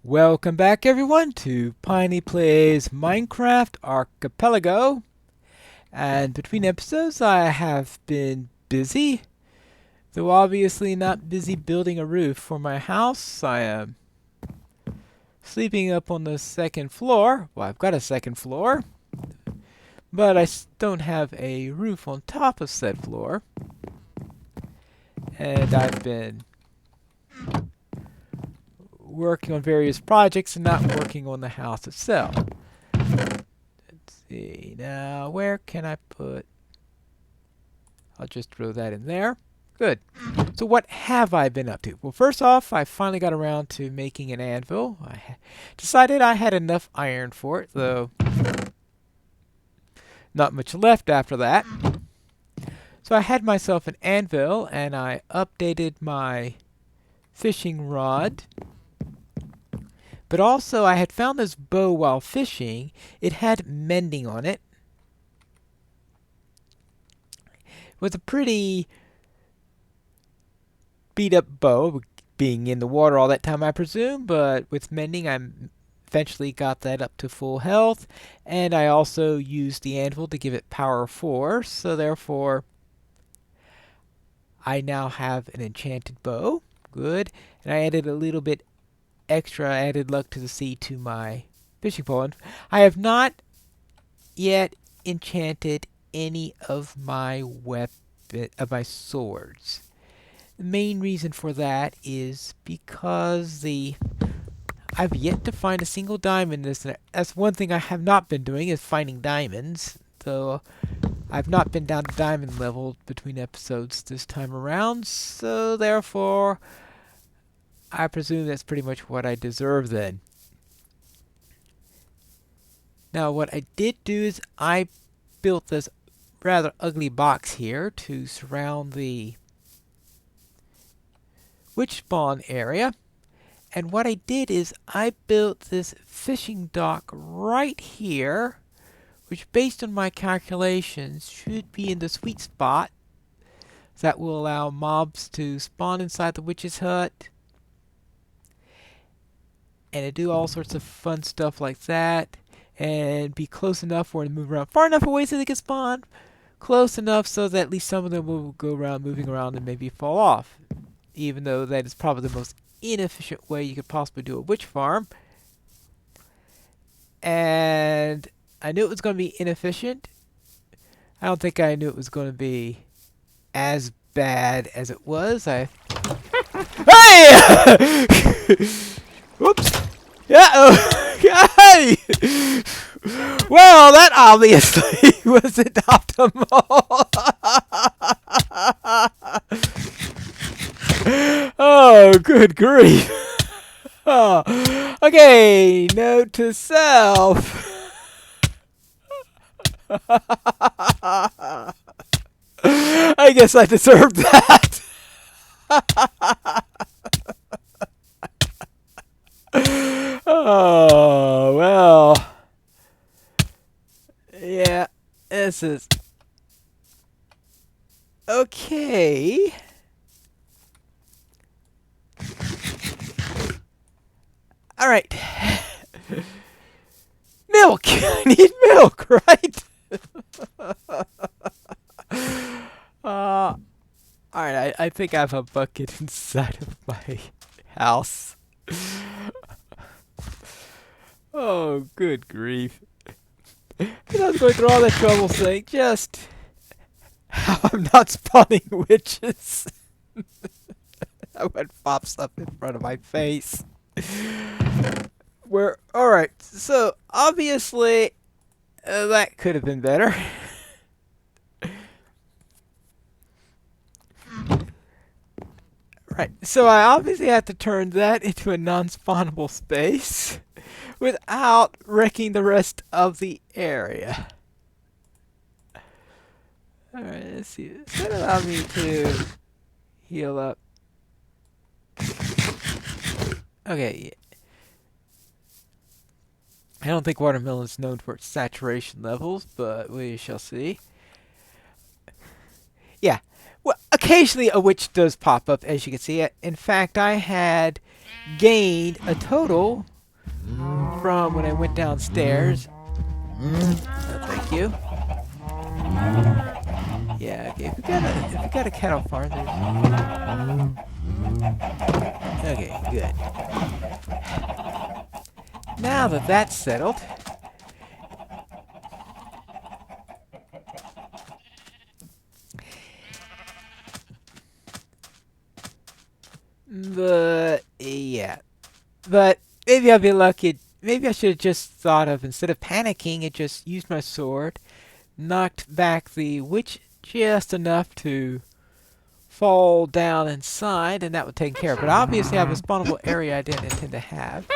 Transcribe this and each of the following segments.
Welcome back everyone to Piney Plays Minecraft Archipelago. And between episodes I have been busy, though obviously not busy building a roof for my house. I am sleeping up on the second floor. Well, I've got a second floor, but I don't have a roof on top of said floor. And I've been working on various projects and not working on the house itself. Let's see, now where can I put... I'll just throw that in there. Good. So what have I been up to? Well, first off, I finally got around to making an anvil. I decided I had enough iron for it, though not much left after that. So I had myself an anvil, and I updated my fishing rod. But also, I had found this bow while fishing. It had mending on it. It was a pretty beat up bow, being in the water all that time, I presume. But with mending, I eventually got that up to full health. And I also used the anvil to give it power 4. So therefore, I now have an enchanted bow. Good. And I added a little bit extra added luck to the sea to my fishing pole. And I have not yet enchanted any of my my swords. The main reason for that is because I've yet to find a single diamond. That's one thing I have not been doing, is finding diamonds. So I've not been down to diamond level between episodes this time around. So therefore, I presume that's pretty much what I deserve then. Now what I did do is I built this rather ugly box here to surround the witch spawn area. And what I did is I built this fishing dock right here, which based on my calculations should be in the sweet spot. That will allow mobs to spawn inside the witch's hut and to do all sorts of fun stuff like that, and be close enough for them to move around far enough away so they can spawn, close enough so that at least some of them will go around moving around and maybe fall off, even though that is probably the most inefficient way you could possibly do a witch farm. And I knew it was going to be inefficient. I don't think I knew it was going to be as bad as it was. Hey! Whoops! Yeah. Hey! Well, that obviously wasn't optimal. Oh, good grief. Oh. Okay, note to self. I guess I deserved that. Oh, well. Yeah, this is... Okay. Alright. Milk! I need milk, right? Alright, I think I have a bucket inside of my house. Oh, good grief. And I was going through all that trouble saying just how I'm not spawning witches. What pops up in front of my face. Alright, so obviously that could have been better. Right, so I obviously have to turn that into a non-spawnable space without wrecking the rest of the area. Alright, let's see. Does that allow me to heal up? Okay. I don't think watermelon is known for its saturation levels, but we shall see. Yeah. Well, occasionally a witch does pop up, as you can see. In fact, I had gained a total from when I went downstairs. Thank you. Yeah, okay. If we got a cattle farm, okay, good. Now that that's settled, but maybe I'll be lucky. Maybe I should have just thought of, instead of panicking, it just used my sword, knocked back the witch just enough to fall down inside, and that would take care of it. But obviously I have a spawnable area I didn't intend to have.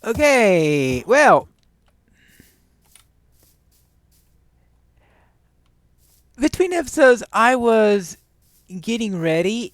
Okay, well, between episodes I was getting rid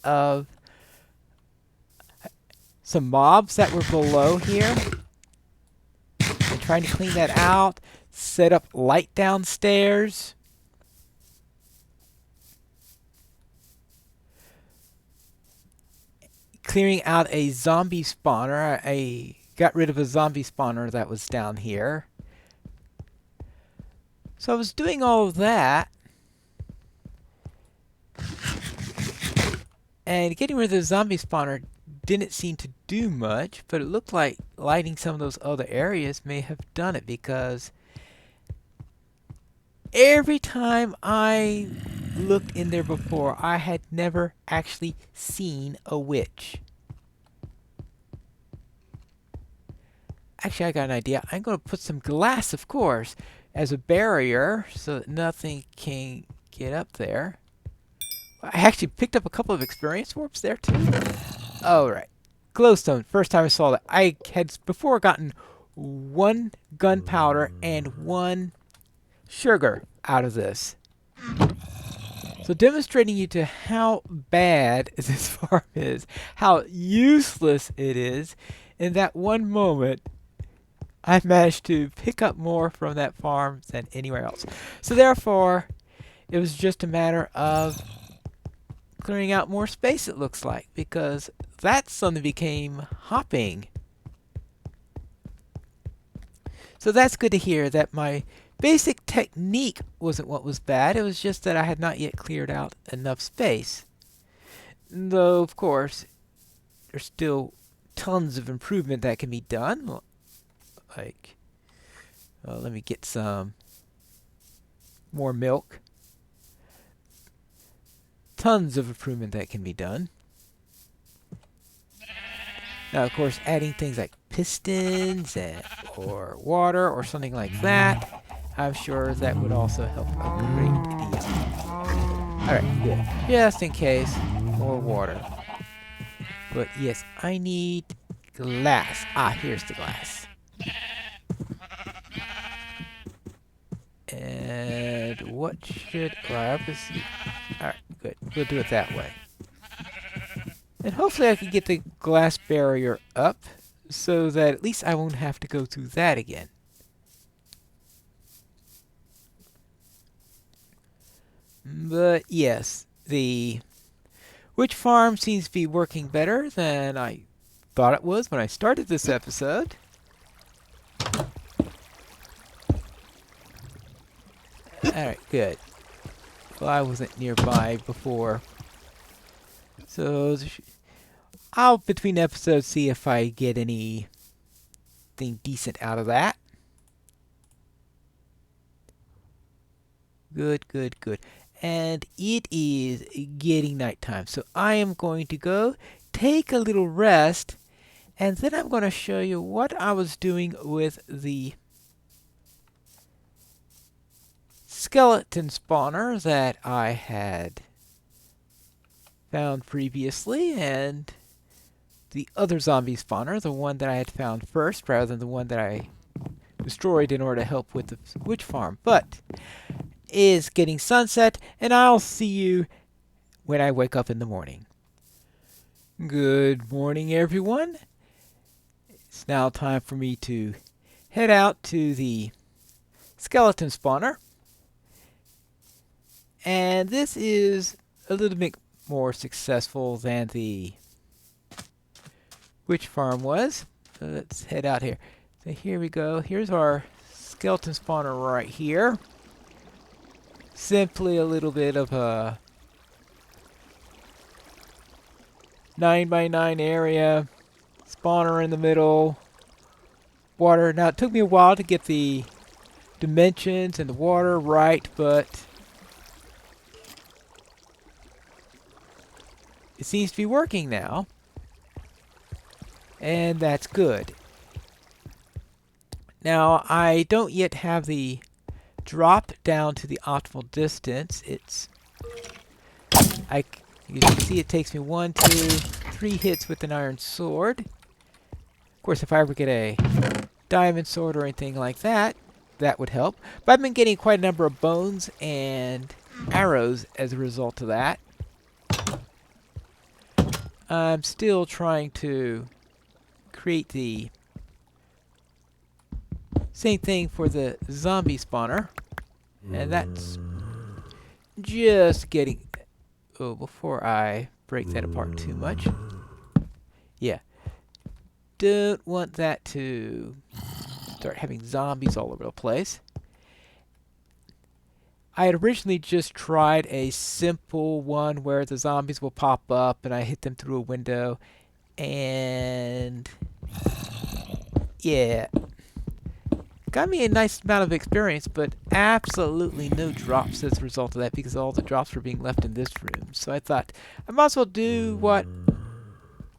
of some mobs that were below here and trying to clean that out, set up light downstairs. Clearing out a zombie spawner. I got rid of a zombie spawner that was down here. So I was doing all of that. And getting rid of the zombie spawner didn't seem to do much, but it looked like lighting some of those other areas may have done it, because every time I looked in there before, I had never actually seen a witch. Actually, I got an idea. I'm going to put some glass, of course, as a barrier so that nothing can get up there. I actually picked up a couple of experience warps there, too. Alright. Glowstone. First time I saw that. I had before gotten 1 gunpowder and 1 sugar out of this. So demonstrating you to how bad this farm is, how useless it is, in that one moment, I've managed to pick up more from that farm than anywhere else. So therefore, it was just a matter of clearing out more space, it looks like, because that suddenly became hopping. So that's good to hear that my basic technique wasn't what was bad. It was just that I had not yet cleared out enough space. Though, of course, there's still tons of improvement that can be done. Like, let me get some more milk. Tons of improvement that can be done. Now, of course, adding things like pistons or water or something like that, I'm sure that would also help a great deal. Alright, good. Just in case, more water. But yes, I need glass. Ah, here's the glass. And what should... Well, alright, good. We'll do it that way. And hopefully I can get the glass barrier up so that at least I won't have to go through that again. But yes, the witch farm seems to be working better than I thought it was when I started this episode. Alright, good. Well, I wasn't nearby before. So, I'll, between episodes, see if I get anything decent out of that. Good, good, good. And it is getting nighttime, so I am going to go take a little rest, and then I'm going to show you what I was doing with the skeleton spawner that I had found previously, and the other zombie spawner, the one that I had found first rather than the one that I destroyed in order to help with the witch farm. But is getting sunset, and I'll see you when I wake up in the morning. Good morning, everyone. It's now time for me to head out to the skeleton spawner. And this is a little bit more successful than the witch farm was. So let's head out here. So here we go. Here's our skeleton spawner right here. Simply a little bit of a 9x9 area. Spawner in the middle. Water. Now it took me a while to get the dimensions and the water right, but it seems to be working now. And that's good. Now, I don't yet have the drop down to the optimal distance. You can see it takes me 1, 2, 3 hits with an iron sword. Of course, if I ever get a diamond sword or anything like that, that would help. But I've been getting quite a number of bones and arrows as a result of that. I'm still trying to create the same thing for the zombie spawner. And that's just getting... Oh, before I break that apart too much. Yeah. Don't want that to start having zombies all over the place. I had originally just tried a simple one where the zombies will pop up and I hit them through a window. And yeah, got me a nice amount of experience, but absolutely no drops as a result of that because all the drops were being left in this room. So I thought I might as well do what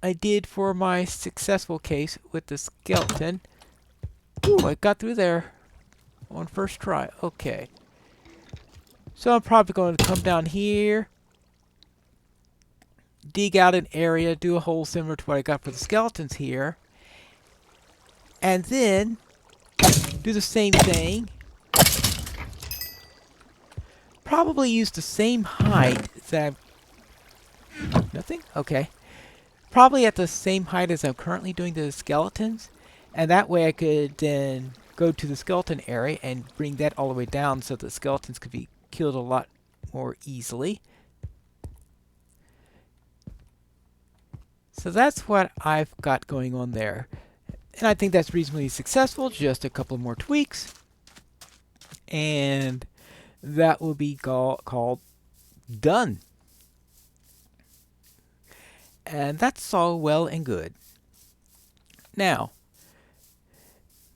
I did for my successful case with the skeleton. Ooh, I got through there on first try. Okay. So I'm probably going to come down here, dig out an area, do a hole similar to what I got for the skeletons here, and then do the same thing. Probably use the same height that I'm... Nothing? Okay. Probably at the same height as I'm currently doing the skeletons, and that way I could then go to the skeleton area and bring that all the way down so the skeletons could be killed a lot more easily. So that's what I've got going on there. And I think that's reasonably successful. Just a couple more tweaks. And that will be called done. And that's all well and good. Now,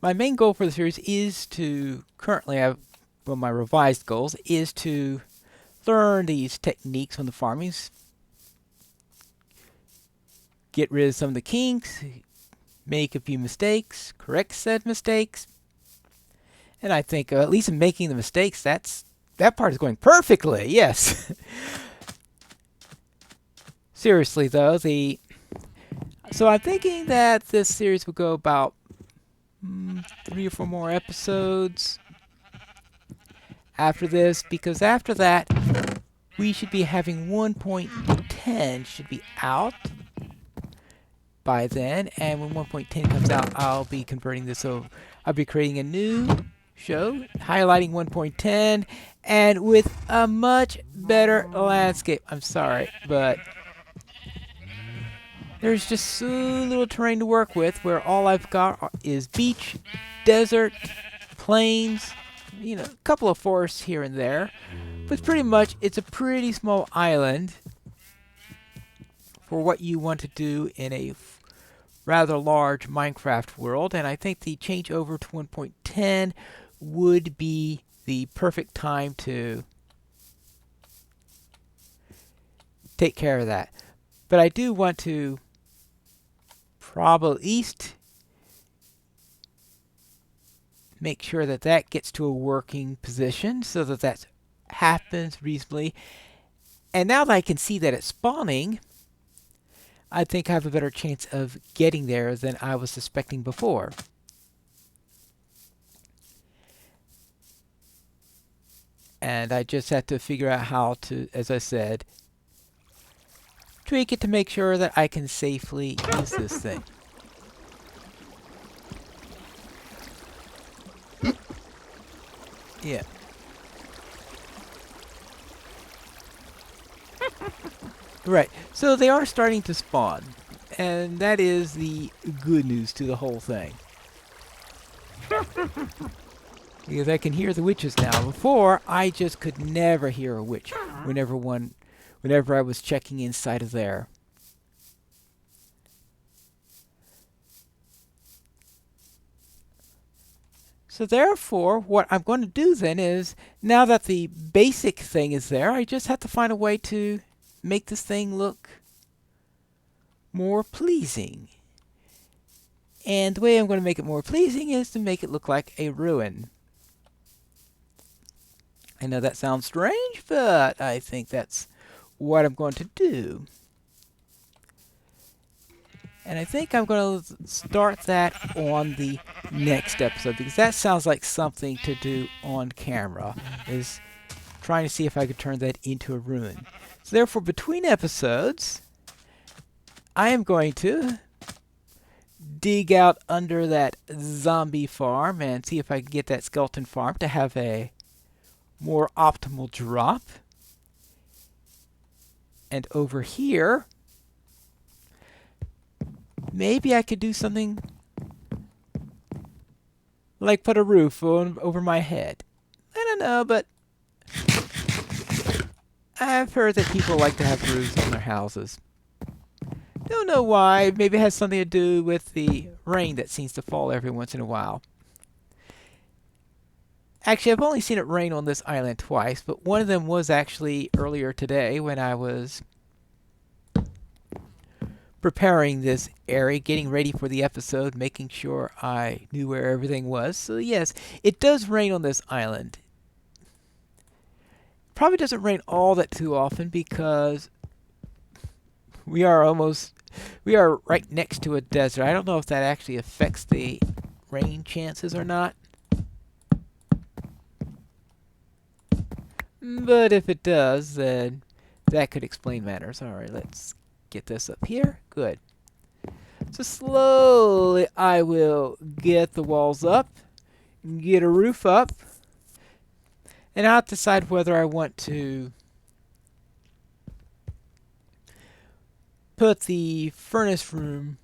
my main goal for the series is to well, my revised goals is to learn these techniques on the farmings, get rid of some of the kinks, make a few mistakes, correct said mistakes, and I think at least in making the mistakes, that part is going perfectly. Yes. Seriously though, so I'm thinking that this series will go about 3 or 4 more episodes after this, because after that we should be having 1.10 should be out by then, and when 1.10 comes out I'll be converting this over. I'll be creating a new show highlighting 1.10 and with a much better landscape. I'm sorry, but there's just so little terrain to work with where all I've got is beach, desert, plains, you know, a couple of forests here and there. But pretty much it's a pretty small island for what you want to do in a rather large Minecraft world. And I think the change over to 1.10 would be the perfect time to take care of that. But I do want to probably at least make sure that that gets to a working position so that that happens reasonably. And now that I can see that it's spawning, I think I have a better chance of getting there than I was suspecting before. And I just have to figure out how to, as I said, tweak it to make sure that I can safely use this thing. Yeah. Right. So they are starting to spawn. And that is the good news to the whole thing. Because I can hear the witches now. Before, I just could never hear a witch whenever I was checking inside of there. So therefore, what I'm going to do then is, now that the basic thing is there, I just have to find a way to make this thing look more pleasing. And the way I'm going to make it more pleasing is to make it look like a ruin. I know that sounds strange, but I think that's what I'm going to do. And I think I'm going to start that on the next episode, because that sounds like something to do on camera, is trying to see if I could turn that into a ruin. So therefore, between episodes, I am going to dig out under that zombie farm and see if I can get that skeleton farm to have a more optimal drop. And over here, maybe I could do something like put a roof over my head. I don't know, but I've heard that people like to have roofs on their houses. Don't know why. Maybe it has something to do with the rain that seems to fall every once in a while. Actually, I've only seen it rain on this island twice, but one of them was actually earlier today when I was preparing this area, getting ready for the episode, making sure I knew where everything was. So yes, it does rain on this island. Probably doesn't rain all that too often because we are right next to a desert. I don't know if that actually affects the rain chances or not. But if it does, then that could explain matters. Alright, let's get this up here. Good. So slowly I will get the walls up, get a roof up, and I'll decide whether I want to put the furnace room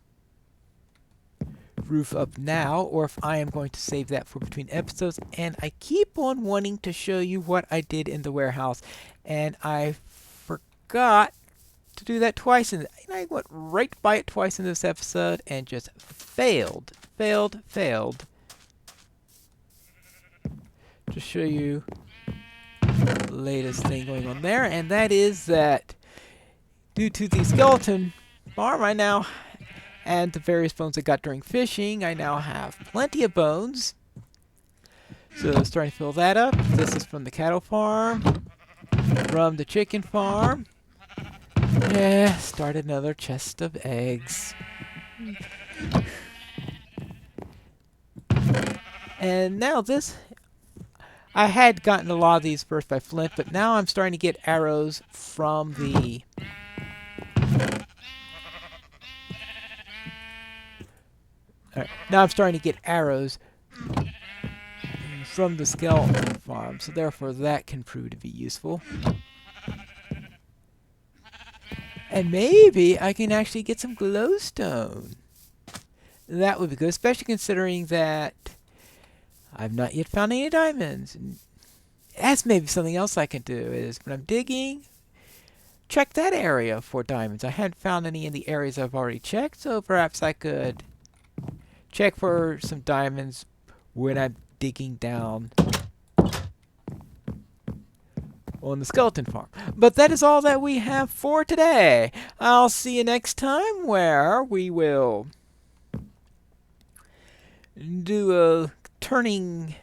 roof up now, or if I am going to save that for between episodes. And I keep on wanting to show you what I did in the warehouse, and I forgot to do that twice, and I went right by it twice in this episode and just failed to show you the latest thing going on there. And that is that due to the skeleton farm I now and the various bones I got during fishing, I now have plenty of bones. So starting to fill that up. This is from the cattle farm, from the chicken farm. Yeah, start another chest of eggs. And now this, I had gotten a lot of these first by flint, but now I'm starting to get arrows from the now I'm starting to get arrows from the skeleton farm, so therefore that can prove to be useful. And maybe I can actually get some glowstone. That would be good, especially considering that I've not yet found any diamonds. And that's maybe something else I can do, is when I'm digging, check that area for diamonds. I hadn't found any in the areas I've already checked, so perhaps I could check for some diamonds when I'm digging down on the skeleton farm. But that is all that we have for today. I'll see you next time, where we will do turning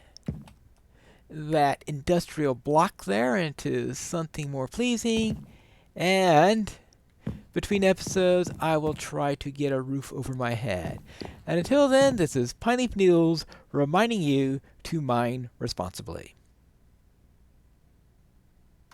that industrial block there into something more pleasing, and between episodes I will try to get a roof over my head. And until then, this is Pineleaf Needles reminding you to mine responsibly.